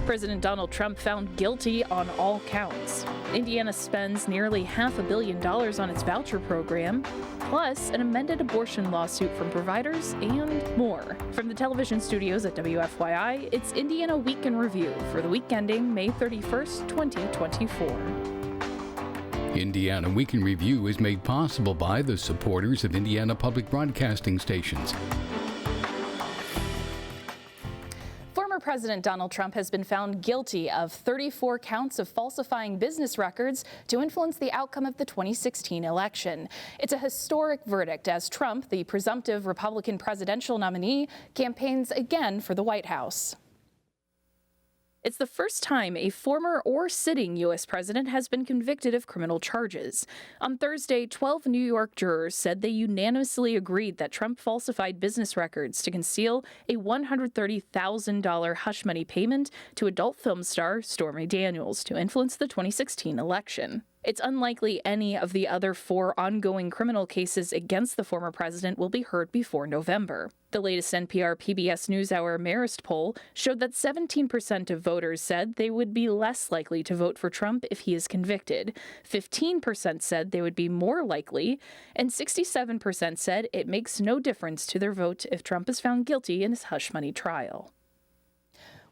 President Donald Trump found guilty on all counts. Indiana spends nearly $500 million on its voucher program, plus an amended abortion lawsuit from providers and more. From the television studios at WFYI, it's Indiana Week in Review for the week ending May 31st, 2024. Indiana Week in Review is made possible by the supporters of Indiana Public Broadcasting Stations. Former President Donald Trump has been found guilty of 34 counts of falsifying business records to influence the outcome of the 2016 election. It's a historic verdict as Trump, the presumptive Republican presidential nominee, campaigns again for the White House. It's the first time a former or sitting U.S. president has been convicted of criminal charges. On Thursday, 12 New York jurors said they unanimously agreed that Trump falsified business records to conceal a $130,000 hush money payment to adult film star Stormy Daniels to influence the 2016 election. It's unlikely any of the other 4 ongoing criminal cases against the former president will be heard before November. The latest NPR PBS NewsHour Marist poll showed that 17% of voters said they would be less likely to vote for Trump if he is convicted, 15% said they would be more likely, and 67% said it makes no difference to their vote if Trump is found guilty in his hush money trial.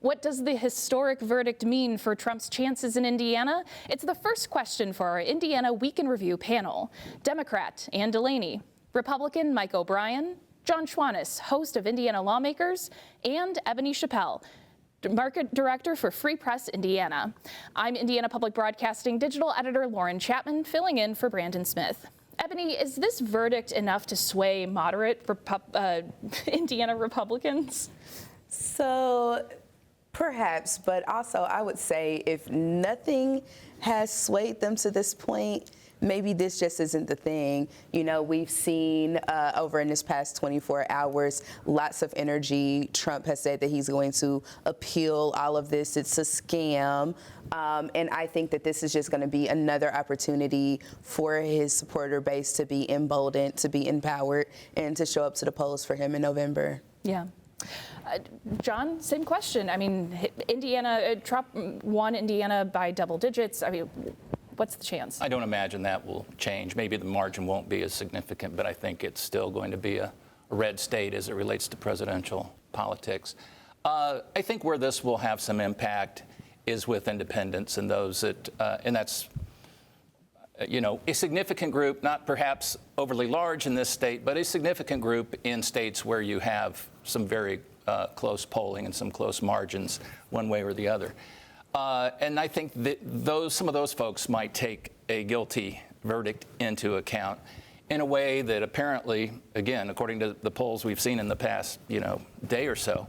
What does the historic verdict mean for Trump's chances in Indiana? It's the first question for our Indiana Week in Review panel. Democrat Ann DeLaney, Republican Mike O'Brien, John Schwantes, host of Indiana Lawmakers, and Ebony Chappel, Market Director for Free Press Indiana. I'm Indiana Public Broadcasting Digital Editor Lauren Chapman, filling in for Brandon Smith. Ebony, is this verdict enough to sway moderate Indiana Republicans? So, perhaps, but also I would say if nothing has swayed them to this point, maybe this just isn't the thing. You know, we've seen over in this past 24 hours, lots of energy. Trump has said that he's going to appeal all of this. It's a scam. And I think that this is just going to be another opportunity for his supporter base to be emboldened, to be empowered, and to show up to the polls for him in November. Yeah. John, same question. I mean, Trump won Indiana by double digits. I mean, what's the chance? I don't imagine that will change. Maybe the margin won't be as significant, but I think it's still going to be a red state as it relates to presidential politics. I think where this will have some impact is with independents and those that, and that's, a significant group, not perhaps overly large in this state, but a significant group in states where you have some very close polling and some close margins one way or the other. And I think that some of those folks might take a guilty verdict into account in a way that apparently, again, according to the polls we've seen in the past, day or so,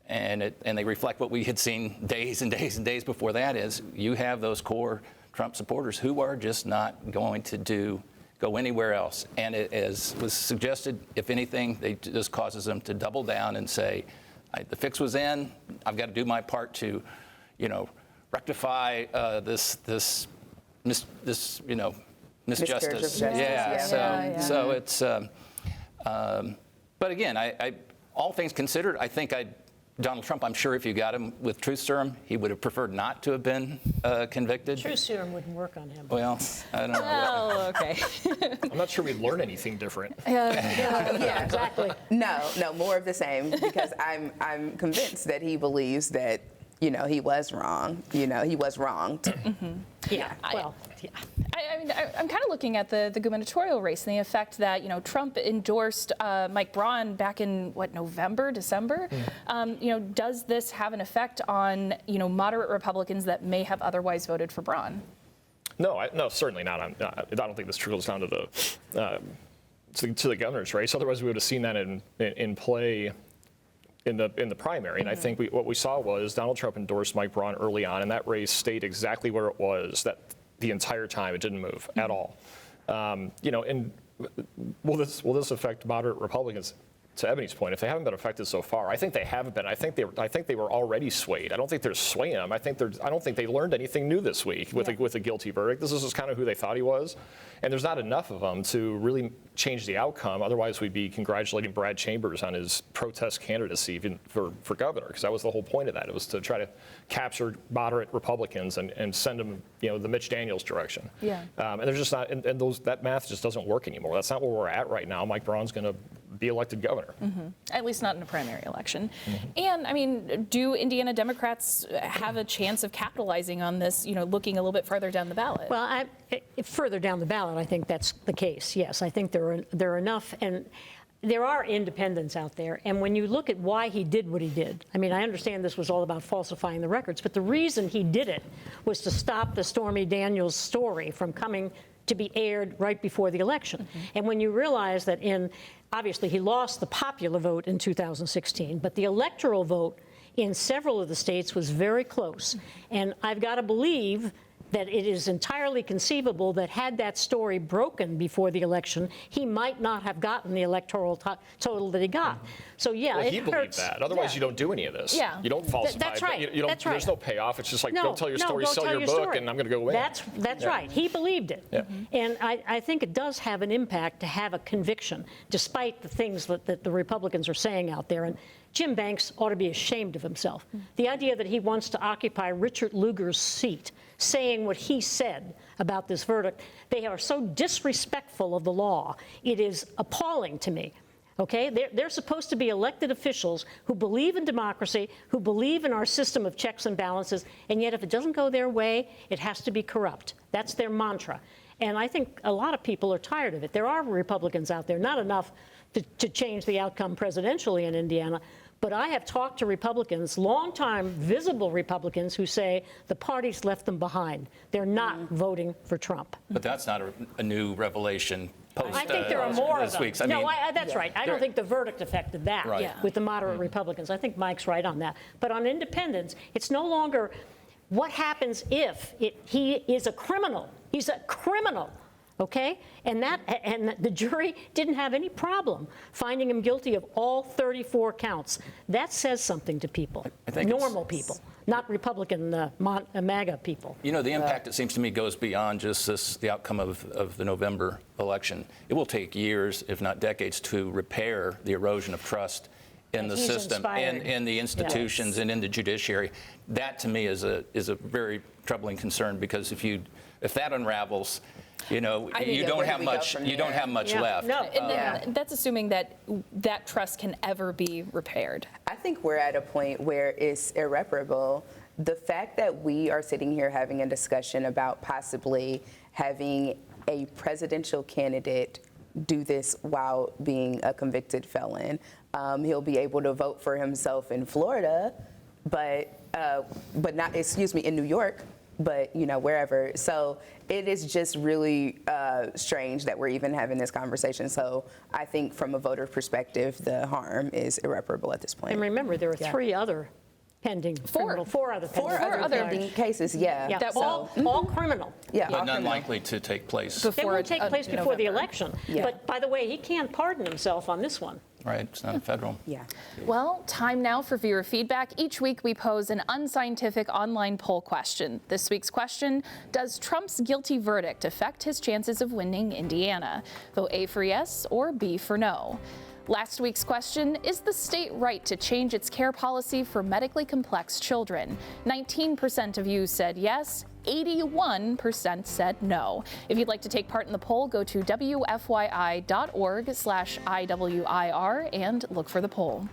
and they reflect what we had seen days and days and days before that, is you have those core Trump supporters who are just not going to go anywhere else. And it was suggested, if anything, this causes them to double down and say, the fix was in, I've got to do my part to, rectify this misjustice. So it's, but again, all things considered, I think Donald Trump, I'm sure if you got him with truth serum, he would have preferred not to have been convicted. Truth serum wouldn't work on him. Well, I don't know. Oh, okay. I'm not sure we'd learn anything different. Yeah, exactly. No, more of the same, because I'm convinced that he believes that, he was wrong. He was wronged. Mm-hmm. Yeah, well, yeah. I'm kind of looking at the gubernatorial race and the effect that, Trump endorsed Mike Braun back in, November, December? Does this have an effect on, moderate Republicans that may have otherwise voted for Braun? No, certainly not. I don't think this trickles down to the governor's race. Otherwise, we would have seen that in play in the primary. And I think what we saw was Donald Trump endorsed Mike Braun early on, and that race stayed exactly where it was that the entire time. It didn't move at all. And will this affect moderate Republicans? to Ebony's point, if they haven't been affected so far, I think they haven't been. I think they were already swayed. I don't think they're swaying them. I don't think they learned anything new this week with a guilty verdict. This is just kind of who they thought he was, and there's not enough of them to really change the outcome. Otherwise, we'd be congratulating Brad Chambers on his protest candidacy for governor, because that was the whole point of that. It was to try to capture moderate Republicans and send them, the Mitch Daniels direction. Yeah. And there's just not, and that math just doesn't work anymore. That's not where we're at right now. Mike Braun's going to be elected governor. At least not in a primary election. And I mean, do Indiana Democrats have a chance of capitalizing on this, looking a little bit farther down the ballot? Well, further down the ballot, I think that's the case. Yes, I think there are enough, and there are independents out there. And when you look at why he did what he did, I mean, I understand this was all about falsifying the records, but the reason he did it was to stop the Stormy Daniels story from coming to be aired right before the election. And when you realize that obviously he lost the popular vote in 2016, but the electoral vote in several of the states was very close. And I've got to believe that it is entirely conceivable that had that story broken before the election, he might not have gotten the electoral total that he got. So yeah, well, it he believed that. Otherwise, you don't do any of this. Yeah. You don't falsify. That's right. That's right. There's no payoff. It's just like, go tell your story, go sell tell your book, story. and I'm going to go win. That's right. He believed it. Yeah. And I think it does have an impact to have a conviction, despite the things that the Republicans are saying out there. And Jim Banks ought to be ashamed of himself. The idea that he wants to occupy Richard Lugar's seat, saying what he said about this verdict, they are so disrespectful of the law. It is appalling to me. Okay, they're supposed to be elected officials who believe in democracy, who believe in our system of checks and balances, and yet if it doesn't go their way, it has to be corrupt. That's their mantra. And I think a lot of people are tired of it. There are Republicans out there, not enough to change the outcome presidentially in Indiana, but I have talked to Republicans, longtime visible Republicans, who say the party's left them behind. They're not voting for Trump. But that's not a new revelation. I think there are more of them. Week's. That's right. I don't think the verdict affected that with the moderate Republicans. I think Mike's right on that. But on independents, it's no longer what happens if he is a criminal. He's a criminal. Okay? And the jury didn't have any problem finding him guilty of all 34 counts. That says something to people, normal people, not Republican MAGA people. The impact, it seems to me, goes beyond just the outcome of the November election. It will take years, if not decades, to repair the erosion of trust in the system and in the institutions and in the judiciary. That, to me, is a very troubling concern, because if that unravels, you don't have much left. No. And that's assuming that trust can ever be repaired. I think we're at a point where it's irreparable. The fact that we are sitting here having a discussion about possibly having a presidential candidate do this while being a convicted felon, he'll be able to vote for himself in Florida, but not, in New York, but wherever. So it is just really strange that we're even having this conversation. So I think from a voter perspective, the harm is irreparable at this point. And remember, there are three other pending four other pending cases. That's all criminal. But none likely to take place. They won't take place before the election. Yeah. But by the way, he can't pardon himself on this one. Right, it's not federal. Yeah. Well, time now for viewer feedback. Each week we pose an unscientific online poll question. This week's question: does Trump's guilty verdict affect his chances of winning Indiana? Vote A for yes or B for no. Last week's question: is the state right to change its care policy for medically complex children? 19% of you said yes, 81% said no. If you'd like to take part in the poll, go to WFYI.org/IWIR and look for the poll.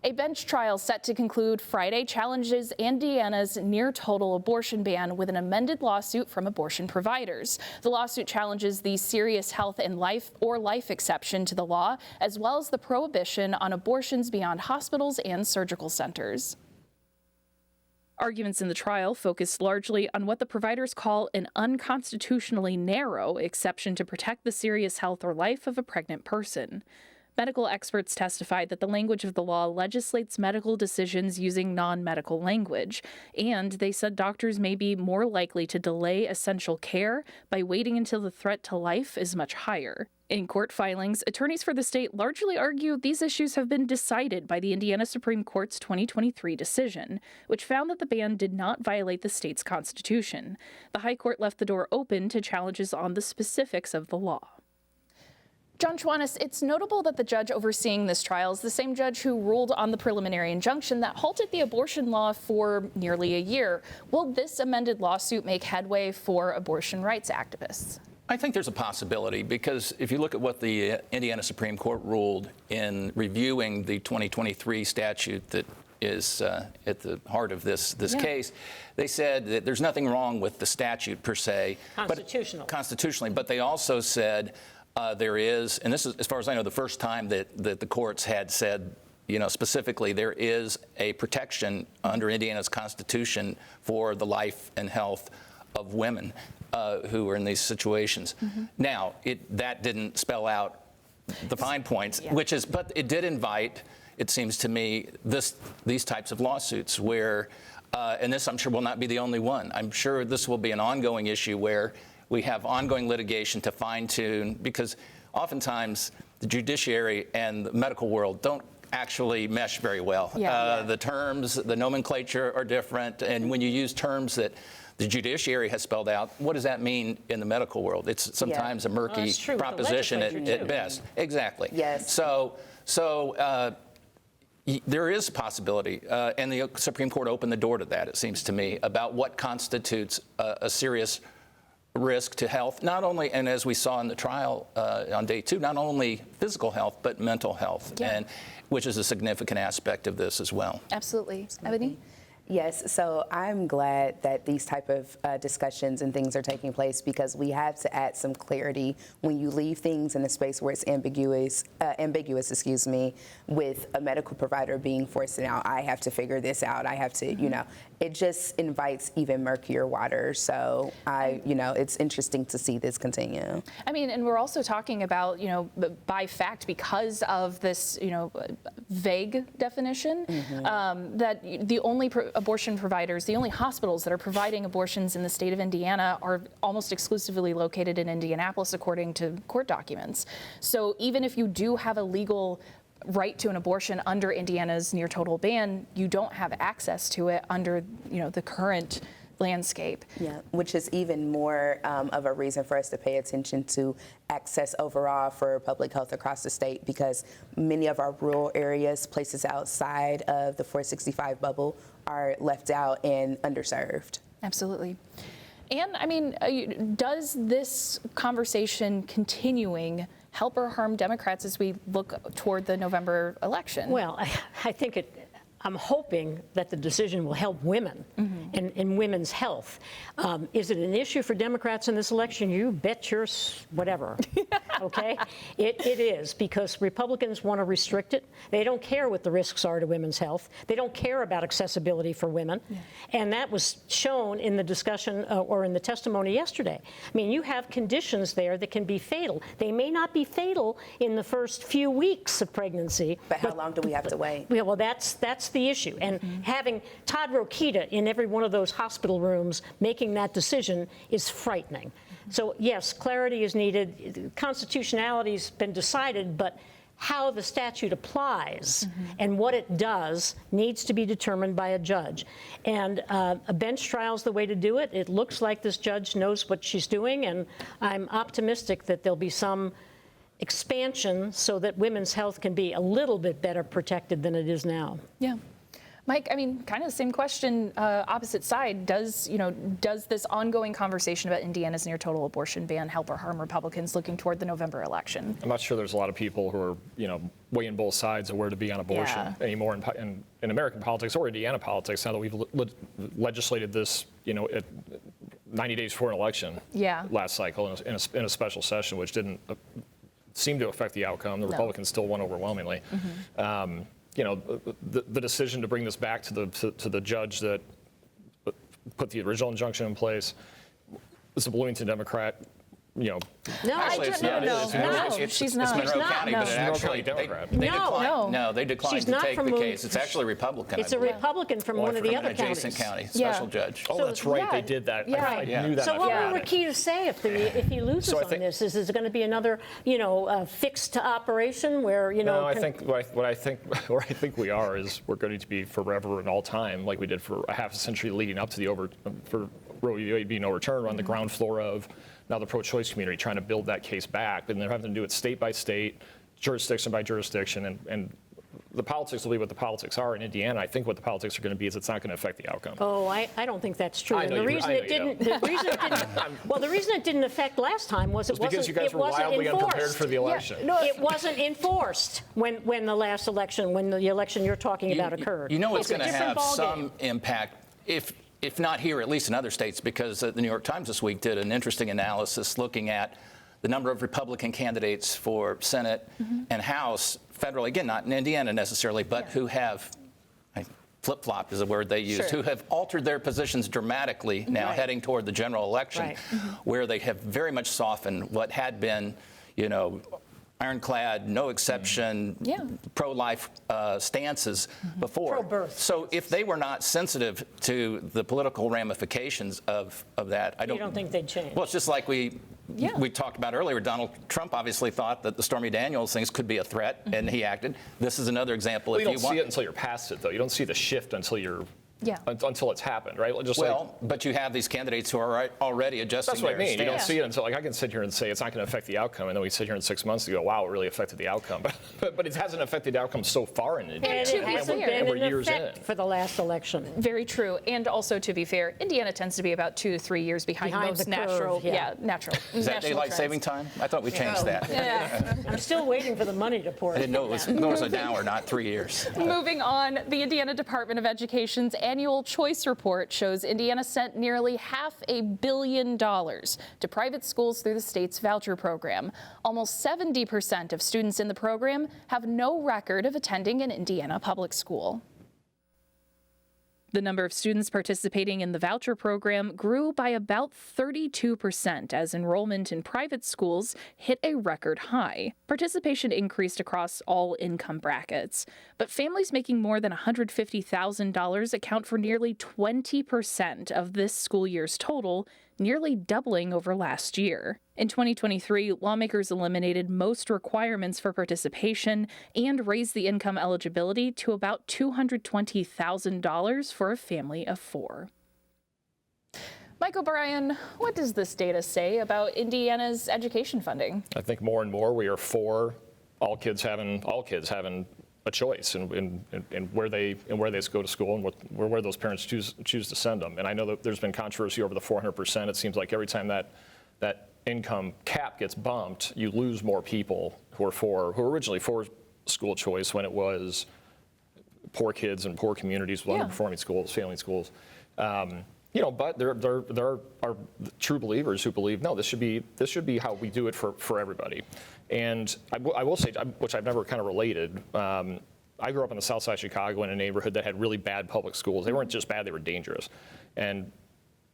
A bench trial set to conclude Friday challenges Indiana's near-total abortion ban with an amended lawsuit from abortion providers. The lawsuit challenges the serious health and life exception to the law, as well as the prohibition on abortions beyond hospitals and surgical centers. Arguments in the trial focused largely on what the providers call an unconstitutionally narrow exception to protect the serious health or life of a pregnant person. Medical experts testified that the language of the law legislates medical decisions using non-medical language, and they said doctors may be more likely to delay essential care by waiting until the threat to life is much higher. In court filings, attorneys for the state largely argue these issues have been decided by the Indiana Supreme Court's 2023 decision, which found that the ban did not violate the state's constitution. The High Court left the door open to challenges on the specifics of the law. John Schwantes, it's notable that the judge overseeing this trial is the same judge who ruled on the preliminary injunction that halted the abortion law for nearly a year. Will this amended lawsuit make headway for abortion rights activists? I think there's a possibility, because if you look at what the Indiana Supreme Court ruled in reviewing the 2023 statute that is at the heart of this case, they said that there's nothing wrong with the statute per se. Constitutionally, but they also said there is, and this is, as far as I know, the first time that the courts had said, specifically, there is a protection under Indiana's Constitution for the life and health of women who are in these situations. Now, that didn't spell out the fine points, but it did invite, it seems to me, these types of lawsuits where, and this I'm sure will not be the only one. I'm sure this will be an ongoing issue where we have ongoing litigation to fine-tune, because oftentimes the judiciary and the medical world don't actually mesh very well. The terms, the nomenclature are different, and when you use terms that the judiciary has spelled out, what does that mean in the medical world? It's sometimes a murky proposition at best. Exactly. Yes. So there is a possibility, and the Supreme Court opened the door to that, it seems to me, about what constitutes a serious risk to health, not only, and as we saw in the trial on day 2, not only physical health, but mental health, and which is a significant aspect of this as well. Absolutely. Ebony? Yes, so I'm glad that these type of discussions and things are taking place, because we have to add some clarity when you leave things in a space where it's ambiguous, with a medical provider being forced to now, I have to figure this out, I have to, it just invites even murkier water. So it's interesting to see this continue. I mean, and we're also talking about, by fact, because of this, vague definition, that the only abortion providers, the only hospitals that are providing abortions in the state of Indiana are almost exclusively located in Indianapolis, according to court documents. So even if you do have a legal right to an abortion under Indiana's near total ban, you don't have access to it under, the current landscape. Yeah, which is even more of a reason for us to pay attention to access overall for public health across the state, because many of our rural areas, places outside of the 465 bubble, are left out and underserved. Absolutely. And I mean, does this conversation continuing help or harm Democrats as we look toward the November election? Well, I think I'm hoping that the decision will help women and women's health. Is it an issue for Democrats in this election? You bet your whatever, okay? It is, because Republicans want to restrict it. They don't care what the risks are to women's health. They don't care about accessibility for women. And that was shown in the discussion or in the testimony yesterday. I mean, you have conditions there that can be fatal. They may not be fatal in the first few weeks of pregnancy. But how long do we have to wait? Well, that's the issue. And having Todd Rokita in every one of those hospital rooms making that decision is frightening. So yes, clarity is needed. Constitutionality's been decided, but how the statute applies and what it does needs to be determined by a judge. And a bench trial is the way to do it. It looks like this judge knows what she's doing, and I'm optimistic that there'll be some expansion so that women's health can be a little bit better protected than it is now. Yeah. Mike, I mean, kind of the same question, opposite side. Does this ongoing conversation about Indiana's near total abortion ban help or harm Republicans looking toward the November election? I'm not sure there's a lot of people who are, weighing both sides of where to be on abortion anymore in American politics or Indiana politics, now that we've legislated this, at 90 days before an election last cycle in a special session, which didn't seem to affect the outcome. The Republicans still won overwhelmingly. The decision to bring this back to the judge that put the original injunction in place is a Bloomington Democrat No, Actually, it's not. no, It's no, Monroe- she's it's not. Monroe She's not, County, no. but it She's actually, Monroe County Democrat. they No. declined. No. No, they declined She's to not take from the Moon- case. It's actually Republican. it's I a believe. Republican from one of the From other an adjacent counties. county, special judge. Oh, that's right. They did that. I knew that. So I what forgot will it. Rakita say if he loses So I on think- this? Is it going to be another, fixed operation where, No, I think what I think we are is we're going to be forever and all time, like we did for a half a century leading up to for Roe v. Wade being overturned, on the ground floor of now the pro-choice community trying to build that case back, and they're having to do it state by state, jurisdiction by jurisdiction, and the politics will be what the politics are in Indiana. I think what the politics are going to be is it's not going to affect the outcome. Oh, I don't think that's true. I And know the you- reason I know it you didn't, the reason it didn't affect last time was It's because you guys it were wasn't wildly unprepared enforced. for the election. It wasn't enforced when the last election, when the election you're talking about occurred. You know it's It's a going to different have ballgame. some impact, if not here, at least in other states, because the New York Times this week did an interesting analysis looking at the number of Republican candidates for Senate and House federally, again, not in Indiana necessarily, but who have, flip-flop is the word they used, who have altered their positions dramatically now heading toward the general election, where they have very much softened what had been, ironclad, no exception, pro-life stances before. Pro-birth. So if they were not sensitive to the political ramifications of that, I You don't think they'd change? Well, it's just like we talked about earlier. Donald Trump obviously thought that the Stormy Daniels things could be a threat, and he acted. This is another example. Well, you if don't you want, see it until you're past it, though. You don't see the shift until you're Yeah. until it's happened, right? Just but you have these candidates who are already adjusting that's what I their mean. You don't stance. see it until, I can sit here and say it's not going to affect the outcome, and then we sit here in 6 months and go, wow, it really affected the outcome. But it hasn't affected the outcome so far in Indiana. And to it be hasn't fair, been we're in years effect in. for the last election. Very true. And also, to be fair, Indiana tends to be about 2 to 3 years behind Behind most the curve, natural. yeah. Natural. Is that national daylight trends. saving time? I thought we changed that. Yeah. I'm still waiting for the money to pour. I didn't know it was an hour, not 3 years. Moving on, the Indiana Department of Education's annual choice report shows Indiana sent nearly $500 million to private schools through the state's voucher program. Almost 70% of students in the program have no record of attending an Indiana public school. The number of students participating in the voucher program grew by about 32% as enrollment in private schools hit a record high. Participation increased across all income brackets, but families making more than $150,000 account for nearly 20% of this school year's total, nearly doubling over last year. In 2023, lawmakers eliminated most requirements for participation and raised the income eligibility to about $220,000 for a family of 4. Mike O'Brien, what does this data say about Indiana's education funding? I think more and more we are for all kids having a choice in where they go to school and where those parents choose to send them. And I know that there's been controversy over the 400%. It seems like every time that income cap gets bumped, you lose more people who are originally for school choice when it was poor kids and poor communities with underperforming schools, failing schools. But there are true believers who believe, no, this should be how we do it for everybody. And I will say, which I've never kind of related, I grew up in the south side of Chicago in a neighborhood that had really bad public schools. They weren't just bad, they were dangerous. And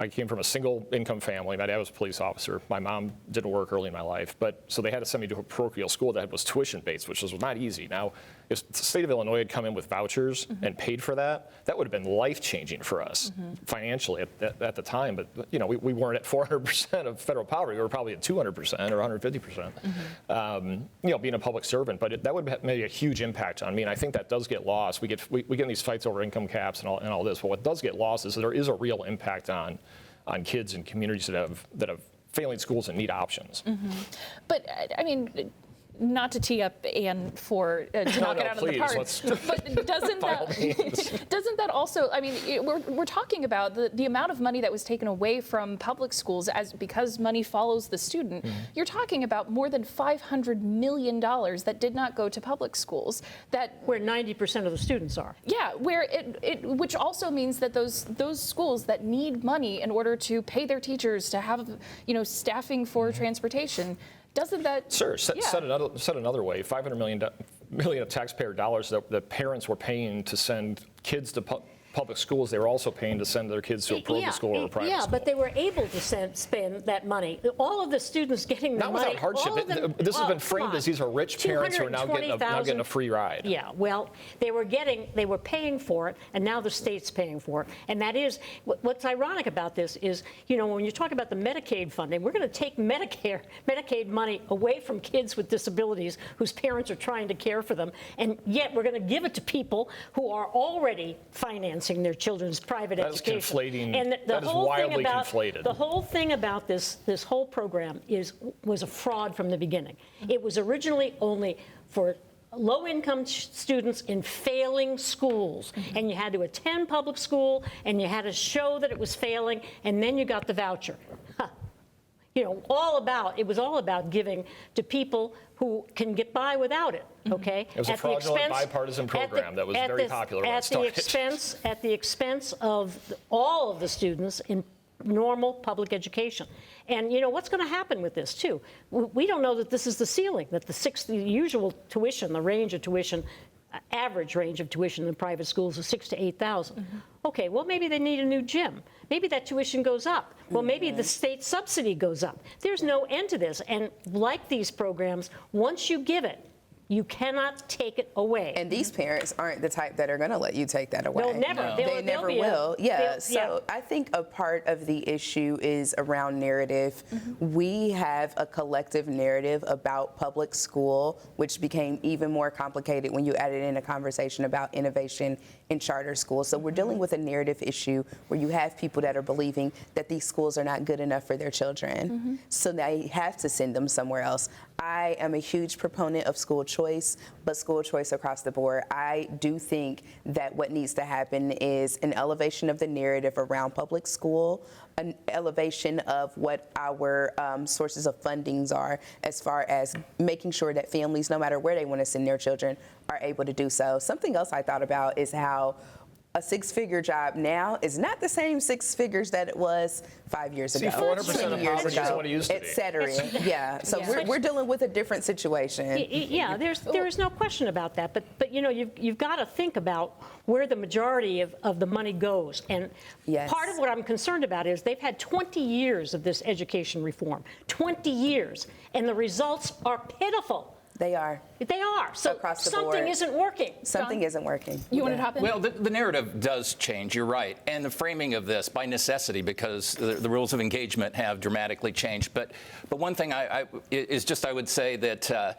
I came from a single income family. My dad was a police officer. My mom didn't work early in my life, so they had to send me to a parochial school that was tuition based, which was not easy. Now, if the state of Illinois had come in with vouchers and paid for that, that would have been life changing for us financially at the time. But we weren't at 400% of federal poverty. We were probably at 200% or 150%. Being a public servant, but that would have made a huge impact on me. And I think that does get lost. We get in these fights over income caps and all this. But what does get lost is that there is a real impact on kids in communities that have failing schools and need options. But I mean, not to tee up Ann to knock it out of the park, but doesn't that also? I mean, we're talking about the amount of money that was taken away from public schools because money follows the student. You're talking about more than $500 million that did not go to public schools. Where 90% of the students are. Yeah, where which also means that those schools that need money in order to pay their teachers, to have staffing for transportation. Doesn't that? Sure. Said another way, $500 million of taxpayer dollars that parents were paying to send kids to public schools, they were also paying to send their kids to a public school or a private school. But they were able to spend that money. All of the students getting the Not money. without hardship. This has been framed as these are rich parents who are now getting a free ride. Yeah, well, they were paying for it, and now the state's paying for it. And that is, what's ironic about this is, when you talk about the Medicaid funding, we're going to take Medicaid money away from kids with disabilities whose parents are trying to care for them, and yet we're going to give it to people who are already financing their children's private education. That is conflating. And that is wildly conflated. The whole thing about this whole program was a fraud from the beginning. It was originally only for low-income students in failing schools, and you had to attend public school, and you had to show that it was failing, and then you got the voucher. It was all about giving to people who can get by without it, okay? It was a fraudulent bipartisan program that was very popular when it started. At the expense of all of the students in normal public education. And what's going to happen with this too? We don't know that this is the ceiling, that the usual tuition, the range of tuition, average range of tuition in private schools is $6,000 to $8,000. Okay, well maybe they need a new gym. Maybe that tuition goes up. Well, maybe the state subsidy goes up. There's no end to this. And like these programs, once you give it, you cannot take it away. And these parents aren't the type that are going to let you take that away. They'll never. No. They never will. So I think a part of the issue is around narrative. We have a collective narrative about public school, which became even more complicated when you added in a conversation about innovation in charter schools. So we're dealing with a narrative issue where you have people that are believing that these schools are not good enough for their children. So they have to send them somewhere else. I am a huge proponent of school choice, but school choice across the board. I do think that what needs to happen is an elevation of the narrative around public school, an elevation of what our sources of fundings are, as far as making sure that families, no matter where they want to send their children, are able to do so. Something else I thought about is how a six-figure job now is not the same six figures that it was 5 years ago. 400% of poverty is what it used to be. Et cetera. Yeah. So we're dealing with a different situation. Yeah, there is no question about that. But you've got to think about where the majority of the money goes. And part of what I'm concerned about is they've had 20 years of this education reform. 20 years. And the results are pitiful. They are. They are. So something isn't working. Something isn't working. You want to hop in? Well, the narrative does change. You're right. And the framing of this by necessity, because the rules of engagement have dramatically changed. But one thing I would say that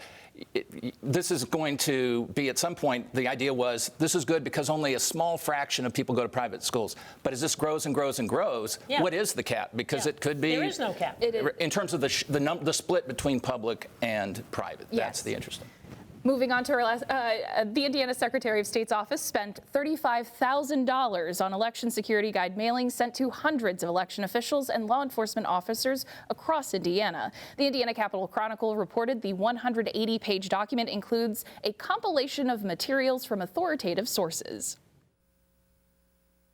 this is going to be at some point, the idea was this is good because only a small fraction of people go to private schools. But as this grows and grows and grows, what is the cap? Because it could be. There is no cap. In terms of the split between public and private. That's the interesting. Moving on to our last, the Indiana Secretary of State's office spent $35,000 on election security guide mailings sent to hundreds of election officials and law enforcement officers across Indiana. The Indiana Capitol Chronicle reported the 180-page document includes a compilation of materials from authoritative sources.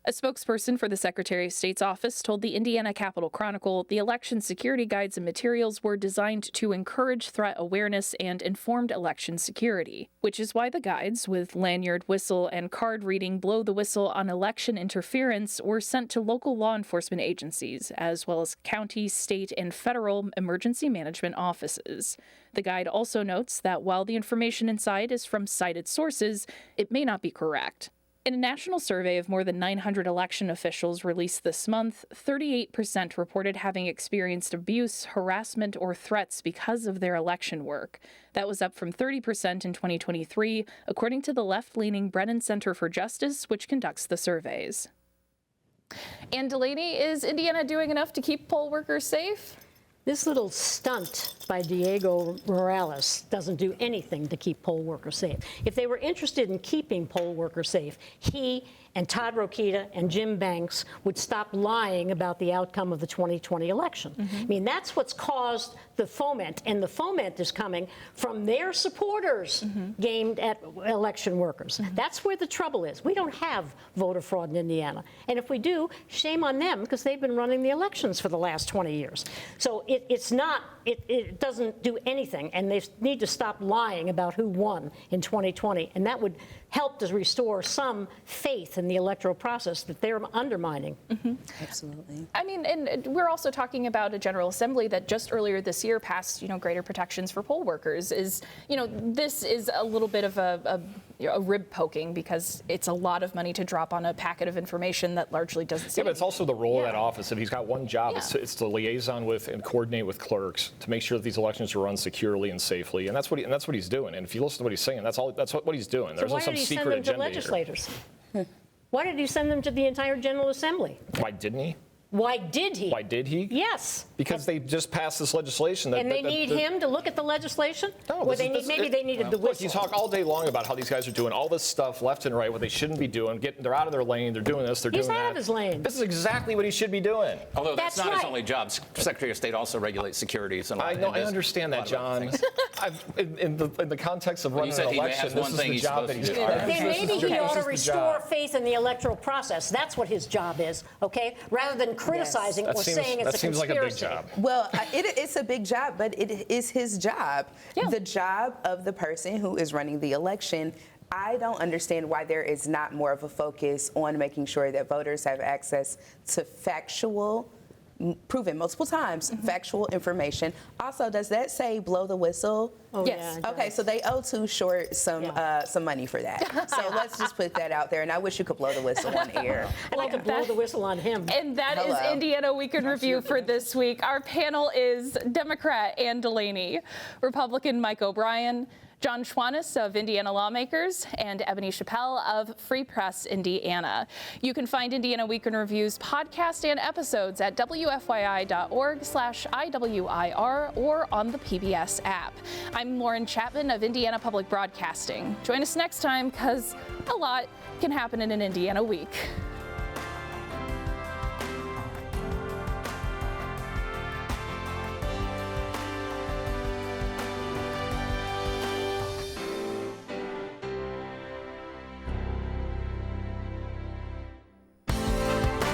A spokesperson for the Secretary of State's office told the Indiana Capitol Chronicle the election security guides and materials were designed to encourage threat awareness and informed election security, which is why the guides, with lanyard, whistle, and card reading blow the whistle on election interference, were sent to local law enforcement agencies, as well as county, state, and federal emergency management offices. The guide also notes that while the information inside is from cited sources, it may not be correct. In a national survey of more than 900 election officials released this month, 38% reported having experienced abuse, harassment, or threats because of their election work. That was up from 30% in 2023, according to the left-leaning Brennan Center for Justice, which conducts the surveys. Ann DeLaney, is Indiana doing enough to keep poll workers safe? This little stunt by Diego Morales doesn't do anything to keep poll workers safe. If they were interested in keeping poll workers safe, he and Todd Rokita and Jim Banks would stop lying about the outcome of the 2020 election. I mean, that's what's caused the foment, and the foment is coming from their supporters aimed at election workers. That's where the trouble is. We don't have voter fraud in Indiana. And if we do, shame on them, because they've been running the elections for the last 20 years. So it's not it doesn't do anything, and they need to stop lying about who won in 2020, and that would help to restore some faith in the electoral process that they're undermining. Absolutely. I mean, and we're also talking about a General Assembly that just earlier this year passed, greater protections for poll workers. This is a little bit of a rib poking because it's a lot of money to drop on a packet of information that largely doesn't say. Yeah, but it's also the role of that office. If he's got one job, Yeah. it's to liaison with and coordinate with clerks to make sure that these elections are run securely and safely, and that's what he's doing. And if you listen to what he's saying, that's what he's doing. So There's no why some did he send secret them to agenda here. legislators? Why did he send them to the entire General Assembly? Why didn't he? Why did he? Why did he? Yes. Because they just passed this legislation. And they need him to look at the legislation? No, Or maybe they needed the Look, whistle. you talk all day long about how these guys are doing all this stuff left and right, what they shouldn't be doing. They're out of their lane. They're doing this. They're He's doing that. out of his lane. This is exactly what he should be doing. Although that's That's not his right. only job. Secretary of State also regulates securities and I know. I understand that, John. In the context of running said an he election, has this one is thing the he's job that supposed he's to do. doing. Then maybe he ought to restore job. faith in the electoral process. That's what his job is, okay? Rather than criticizing That or seems- saying it's that a seems like a big conspiracy. job. Well, it's a big job, but it is his job. Yeah. The job of the person who is running the election. I don't understand why there is not more of a focus on making sure that voters have access to factual, proven multiple times, factual information. Also, does that say blow the whistle? Oh, Yes. yeah, it Okay, does. so they owe Too Short some money for that. So let's just put that out there. And I wish you could blow the whistle on air. I'd like to blow the whistle on him. And that is Hello. Indiana Week in Review for this week. Our panel is Democrat Ann DeLaney, Republican Mike O'Brien, John Schwantes of Indiana Lawmakers, and Ebony Chappel of Free Press Indiana. You can find Indiana Week in Review's podcast and episodes at WFYI.org/IWIR or on the PBS app. I'm Lauren Chapman of Indiana Public Broadcasting. Join us next time because a lot can happen in an Indiana week.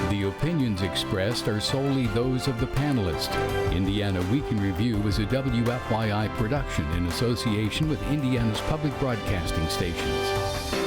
The opinions expressed are solely those of the panelists. Indiana Week in Review is a WFYI production in association with Indiana's public broadcasting stations.